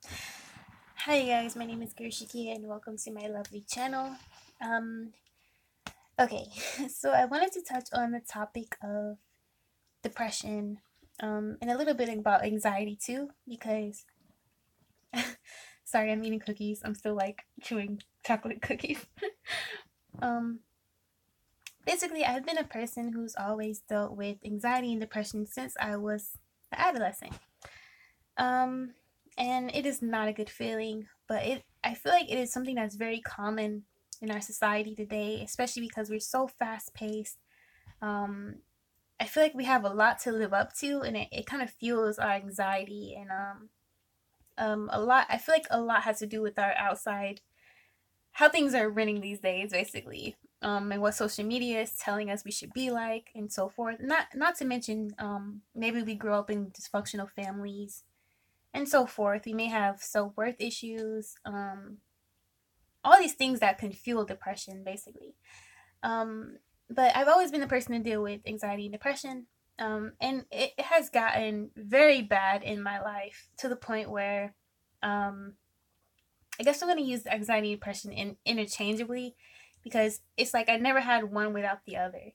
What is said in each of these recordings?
Hi guys, my name is Kirshiki and welcome to my lovely channel. Um, okay, so I wanted to touch on the topic of depression, and a little bit about anxiety too, because sorry, I'm eating cookies. I'm still like chewing chocolate cookies. um, Basically, I've been a person who's always dealt with anxiety and depression since I was an adolescent. Um, and it is not a good feeling, but I feel like it is something that's very common in our society today, especially because we're so fast paced. Um, I feel like we have a lot to live up to, and it kind of fuels our anxiety. And a lot. I feel like a lot has to do with our outside, how things are running these days, basically. And what social media is telling us we should be like, and so forth. Not to mention, maybe we grow up in dysfunctional families and so forth. We may have self worth issues, all these things that can fuel depression, basically. Um, but I've always been the person to deal with anxiety and depression. And it has gotten very bad in my life to the point where um, I guess I'm going to use anxiety and depression interchangeably because it's like I never had one without the other.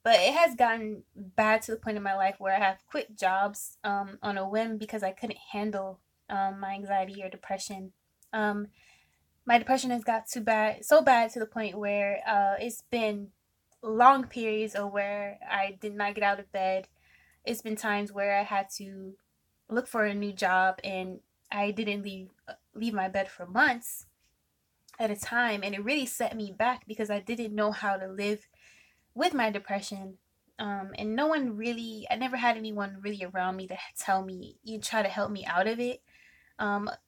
But it has gotten bad to the point in my life where I have quit jobs on a whim because I couldn't handle my anxiety or depression. Um, my depression has got too bad, so bad to the point where it's been long periods of where I did not get out of bed. It's been times where I had to look for a new job and I didn't leave my bed for months at a time, and it really set me back because I didn't know how to live with my depression. And no one really, I never had anyone really around me to tell me, you try to help me out of it.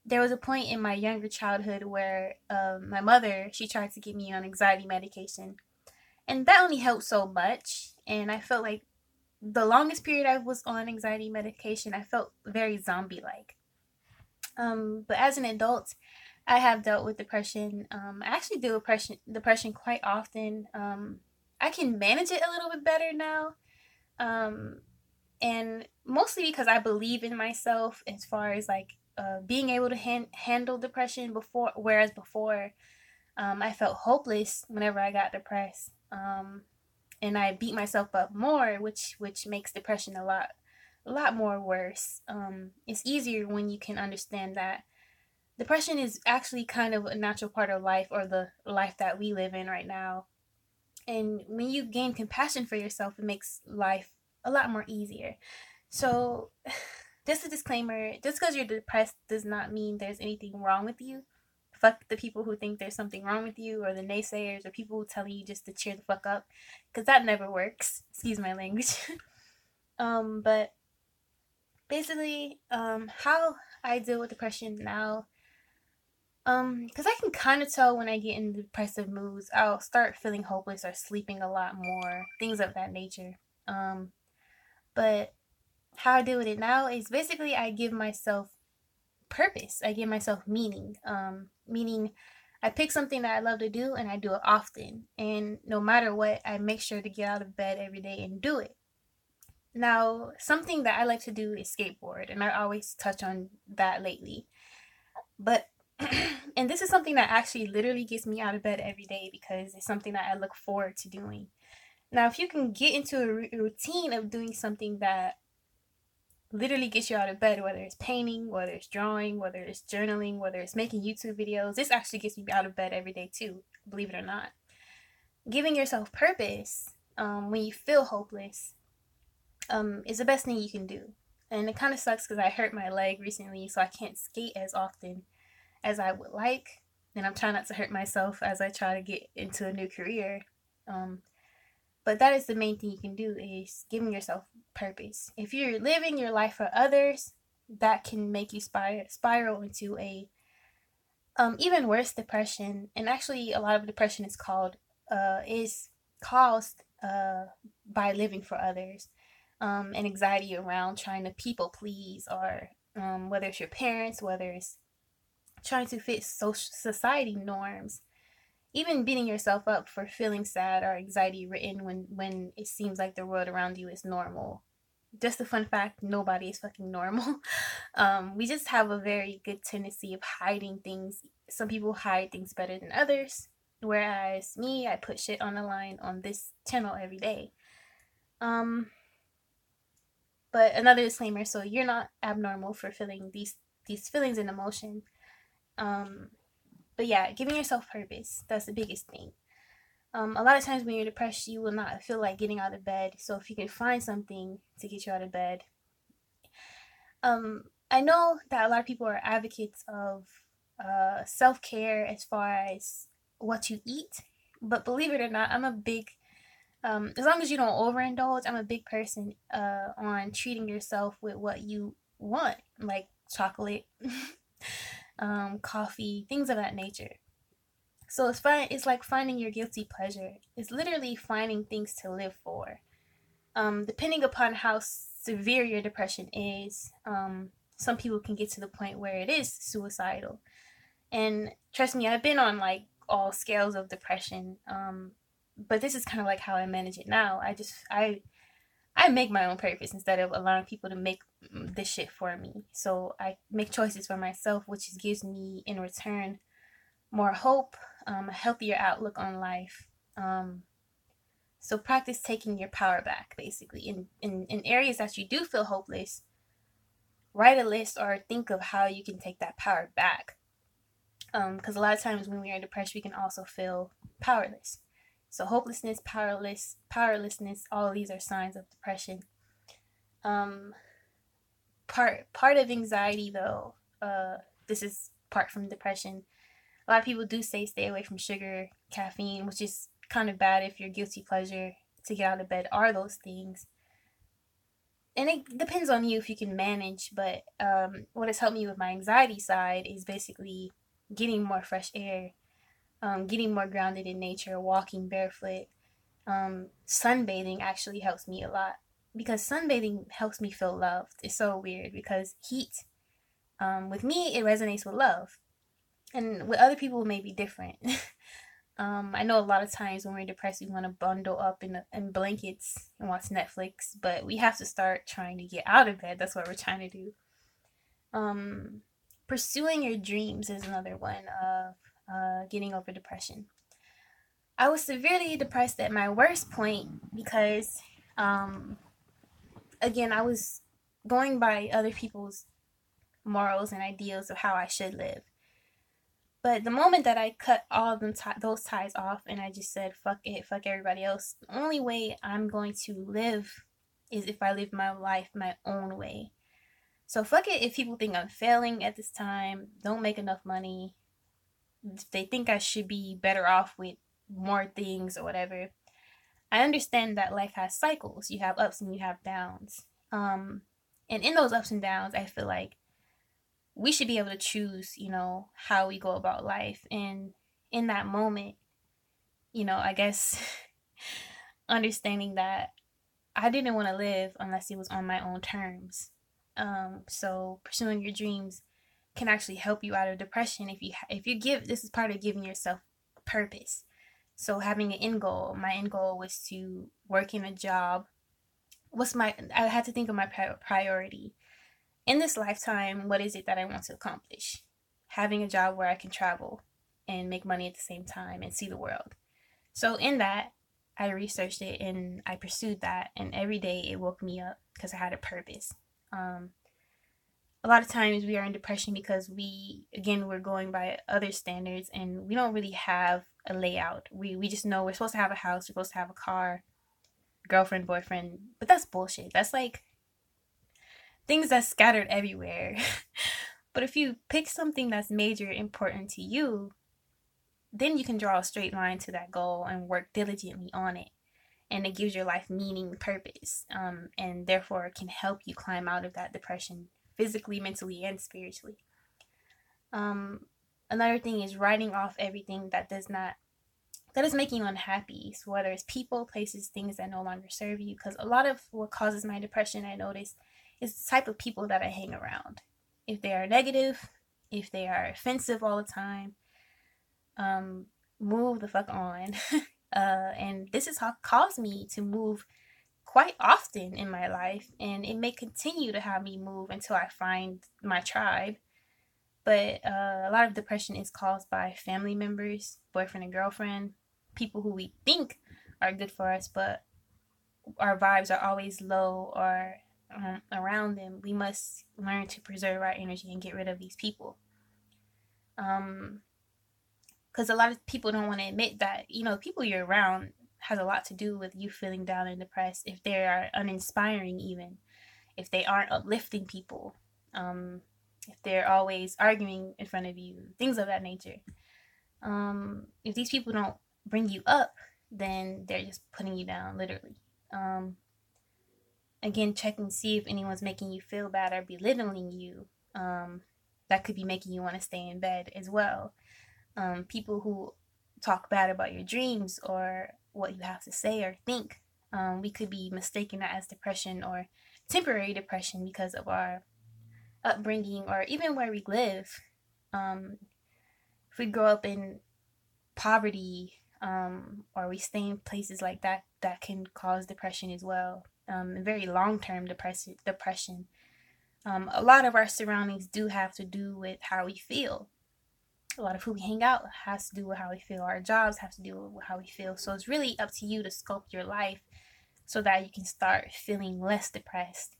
There was a point in my younger childhood where my mother, she tried to get me on anxiety medication, and that only helped so much. And I felt like the longest period I was on anxiety medication, I felt very zombie like. But as an adult, I have dealt with depression. I actually deal with depression quite often. I can manage it a little bit better now. Um, and mostly because I believe in myself as far as like being able to handle depression before, whereas before I felt hopeless whenever I got depressed. And I beat myself up more, which makes depression a lot more worse. It's easier when you can understand that depression is actually kind of a natural part of life, or the life that we live in right now. And when you gain compassion for yourself, it makes life a lot more easier. So, just a disclaimer, just because you're depressed does not mean there's anything wrong with you. Fuck the people who think there's something wrong with you, or the naysayers, or people who tell you just to cheer the fuck up, because that never works. Excuse my language. But basically, how I deal with depression now, because I can kind of tell when I get in depressive moods, I'll start feeling hopeless or sleeping a lot more, things of that nature. Um, but how I deal with it now is basically I give myself purpose. I give myself meaning. Meaning I pick something that I love to do and I do it often. And no matter what, I make sure to get out of bed every day and do it. Now, something that I like to do is skateboard, and I always touch on that lately. But and this is something that actually literally gets me out of bed every day because it's something that I look forward to doing. Now, if you can get into a routine of doing something that literally gets you out of bed, whether it's painting, whether it's drawing, whether it's journaling, whether it's making YouTube videos, this actually gets me out of bed every day too, believe it or not. Giving yourself purpose when you feel hopeless is the best thing you can do. And it kind of sucks because I hurt my leg recently, so I can't skate as often as I would like. And I'm trying not to hurt myself as I try to get into a new career. Um, but that is the main thing you can do, is giving yourself purpose. If you're living your life for others, that can make you spiral into a even worse depression. And actually, a lot of depression is caused by living for others, and anxiety around trying to people please, or whether it's your parents, whether it's trying to fit social society norms, even beating yourself up for feeling sad or anxiety written when it seems like the world around you is normal. just a fun fact, nobody is fucking normal. We just have a very good tendency of hiding things. Some people hide things better than others. Whereas me, I put shit on the line on this channel every day. Um, but another disclaimer, so you're not abnormal for feeling these feelings and emotion. Um, but yeah, giving yourself purpose, that's the biggest thing. A lot of times when you're depressed, you will not feel like getting out of bed. So if you can find something to get you out of bed, I know that a lot of people are advocates of self care as far as what you eat, but believe it or not, I'm a big as long as you don't overindulge, I'm a big person on treating yourself with what you want, like chocolate, coffee, things of that nature. So it's fine. It's like finding your guilty pleasure. It's literally finding things to live for. Depending upon how severe your depression is, some people can get to the point where it is suicidal. And trust me, I've been on like all scales of depression. But this is kind of like how I manage it now. I make my own purpose instead of allowing people to make this shit for me. So I make choices for myself, which gives me in return more hope, a healthier outlook on life. So practice taking your power back, basically. In areas that you do feel hopeless, write a list or think of how you can take that power back. Because a lot of times when we are depressed, we can also feel powerless. So hopelessness, powerlessness, all of these are signs of depression. Um, part of anxiety, though, this is part from depression. A lot of people do say stay away from sugar, caffeine, which is kind of bad if your guilty pleasure to get out of bed are those things. And it depends on you if you can manage, but what has helped me with my anxiety side is basically getting more fresh air, getting more grounded in nature, walking barefoot. Sunbathing actually helps me a lot because sunbathing helps me feel loved. It's so weird because heat, with me, it resonates with love, and with other people, it may be different. I know a lot of times when we're depressed, we want to bundle up in blankets and watch Netflix, but we have to start trying to get out of bed. That's what we're trying to do. Um, Pursuing your dreams is another one of getting over depression. I was severely depressed at my worst point because, um, again, I was going by other people's morals and ideals of how I should live. But the moment that I cut all of those ties off and I just said, fuck it, fuck everybody else, the only way I'm going to live is if I live my life my own way. So fuck it if people think I'm failing at this time, don't make enough money, if they think I should be better off with more things or whatever. I understand that life has cycles. You have ups and you have downs. And in those ups and downs, I feel like we should be able to choose, how we go about life. And in that moment, I guess understanding that I didn't want to live unless it was on my own terms. So pursuing your dreams can actually help you out of depression if you give. This is part of giving yourself purpose. So having an end goal. My end goal was to work in a job. I had to think of my priority in this lifetime. What is it that I want to accomplish? Having a job where I can travel and make money at the same time and see the world. So in that, I researched it and I pursued that, and every day it woke me up because I had a purpose. A lot of times we are in depression because we're going by other standards and we don't really have a layout. We just know we're supposed to have a house, we're supposed to have a car, girlfriend, boyfriend, but that's bullshit. That's like things that's scattered everywhere. But if you pick something that's major important to you, then you can draw a straight line to that goal and work diligently on it. And it gives your life meaning, purpose, and therefore can help you climb out of that depression physically, mentally, and spiritually. Another thing is writing off everything that is making you unhappy. So whether it's people, places, things that no longer serve you, because a lot of what causes my depression, I noticed, is the type of people that I hang around. If they are negative, if they are offensive all the time, move the fuck on. And this is how caused me to move quite often in my life, and it may continue to have me move until I find my tribe. But a lot of depression is caused by family members, boyfriend and girlfriend, people who we think are good for us, but our vibes are always low or around them. We must learn to preserve our energy and get rid of these people. Because a lot of people don't want to admit that, people you're around has a lot to do with you feeling down and depressed. If they are uninspiring, even if they aren't uplifting people, if they're always arguing in front of you, things of that nature. If these people don't bring you up, then they're just putting you down, literally. Again, check and see if anyone's making you feel bad or belittling you. That could be making you want to stay in bed as well. People who talk bad about your dreams or what you have to say or think, we could be mistaken that as depression or temporary depression because of our upbringing or even where we live. If we grow up in poverty, or we stay in places like that, that can cause depression as well. Very long-term depression. A lot of our surroundings do have to do with how we feel. A lot of who we hang out has to do with how we feel. Our jobs have to do with how we feel. So it's really up to you to sculpt your life so that you can start feeling less depressed.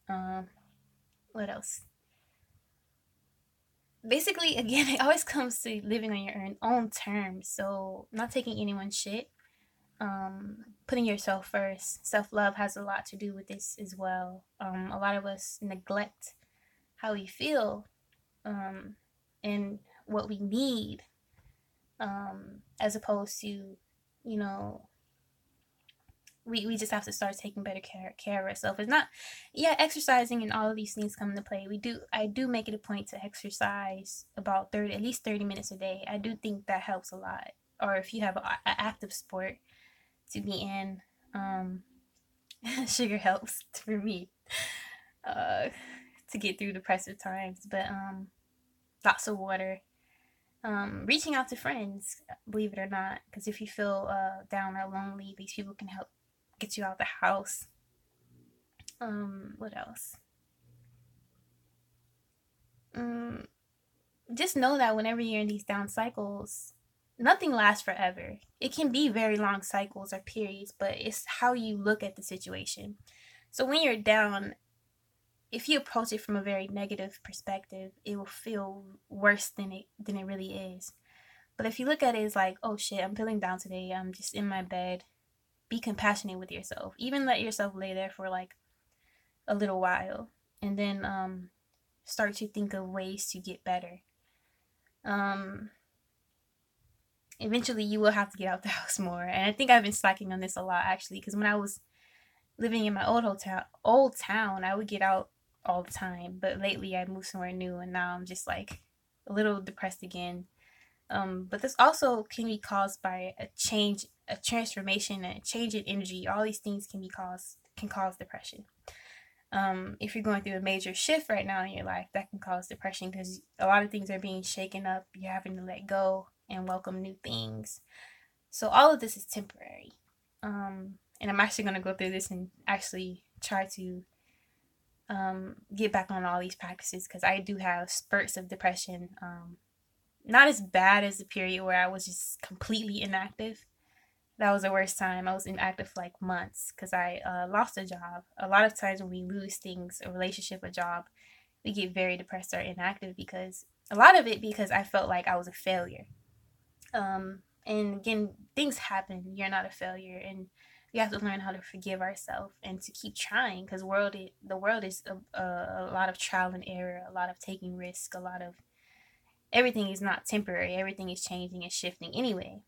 What else? Basically, again, it always comes to living on your own terms. So not taking anyone's shit. Putting yourself first. Self-love has a lot to do with this as well. A lot of us neglect how we feel, and what we need, as opposed to, we just have to start taking better care of ourselves. It's not, exercising and all of these things come into play. I do make it a point to exercise about at least 30 minutes a day. I do think that helps a lot. Or if you have an active sport to be in, sugar helps for me, to get through depressive times. But lots of water, reaching out to friends, believe it or not, because if you feel down or lonely, these people can help get you out the house. What else? Just know that whenever you're in these down cycles, nothing lasts forever. It can be very long cycles or periods, but it's how you look at the situation. So when you're down, if you approach it from a very negative perspective, it will feel worse than it really is. But if you look at it as like, oh shit, I'm feeling down today, I'm just in my bed, be compassionate with yourself. Even let yourself lay there for like a little while, and then start to think of ways to get better. Eventually you will have to get out the house more. And I think I've been slacking on this a lot, actually, because when I was living in my old town, I would get out all the time. But lately I moved somewhere new, and now I'm just like a little depressed again. But this also can be caused by a change, a transformation, a change in energy. All these things can cause depression. If you're going through a major shift right now in your life, that can cause depression because a lot of things are being shaken up. You're having to let go and welcome new things. So all of this is temporary. And I'm actually going to go through this and actually try to get back on all these practices, because I do have spurts of depression. Not as bad as the period where I was just completely inactive. That was the worst time. I was inactive for like months because I lost a job. A lot of times when we lose things, a relationship, a job, we get very depressed or inactive because I felt like I was a failure. And again, things happen. You're not a failure, and we have to learn how to forgive ourselves and to keep trying, because the world is a lot of trial and error, a lot of taking risk, a lot of everything is not temporary. Everything is changing and shifting anyway.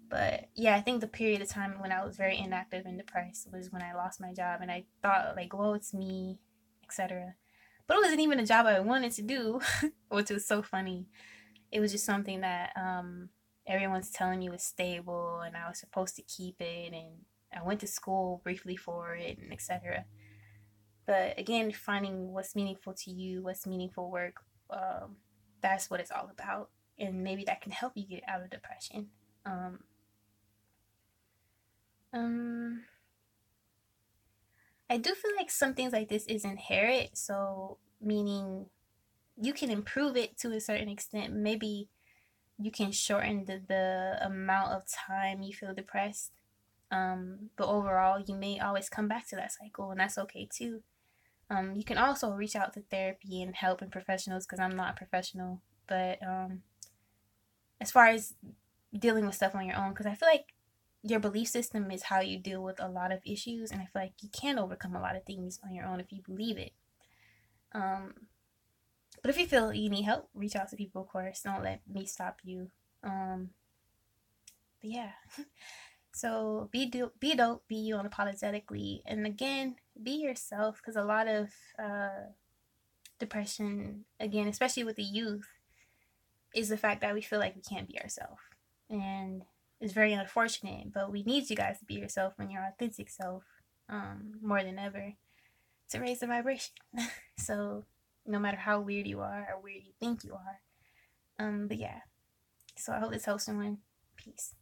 But yeah, I think the period of time when I was very inactive and depressed was when I lost my job, and I thought like, well, it's me, etc. But it wasn't even a job I wanted to do, which was so funny. It was just something that everyone's telling me was stable, and I was supposed to keep it, and I went to school briefly for it, and etc. But again, finding what's meaningful to you, what's meaningful work, that's what it's all about. And maybe that can help you get out of depression. Um, I do feel like some things like this is inherent, so meaning you can improve it to a certain extent. Maybe you can shorten the amount of time you feel depressed. But overall, you may always come back to that cycle, and that's okay too. You can also reach out to therapy and help and professionals because I'm not a professional. But as far as dealing with stuff on your own, because I feel like your belief system is how you deal with a lot of issues, and I feel like you can overcome a lot of things on your own if you believe it. Um, but if you feel you need help, reach out to people, of course. Don't let me stop you. Um, but yeah. So be dope, be you unapologetically, and again, be yourself. Because a lot of depression, again, especially with the youth, is the fact that we feel like we can't be ourselves, and it's very unfortunate. But we need you guys to be yourself when your authentic self, more than ever, to raise the vibration. So no matter how weird you are or weird you think you are, but yeah. So I hope this helps someone. Peace.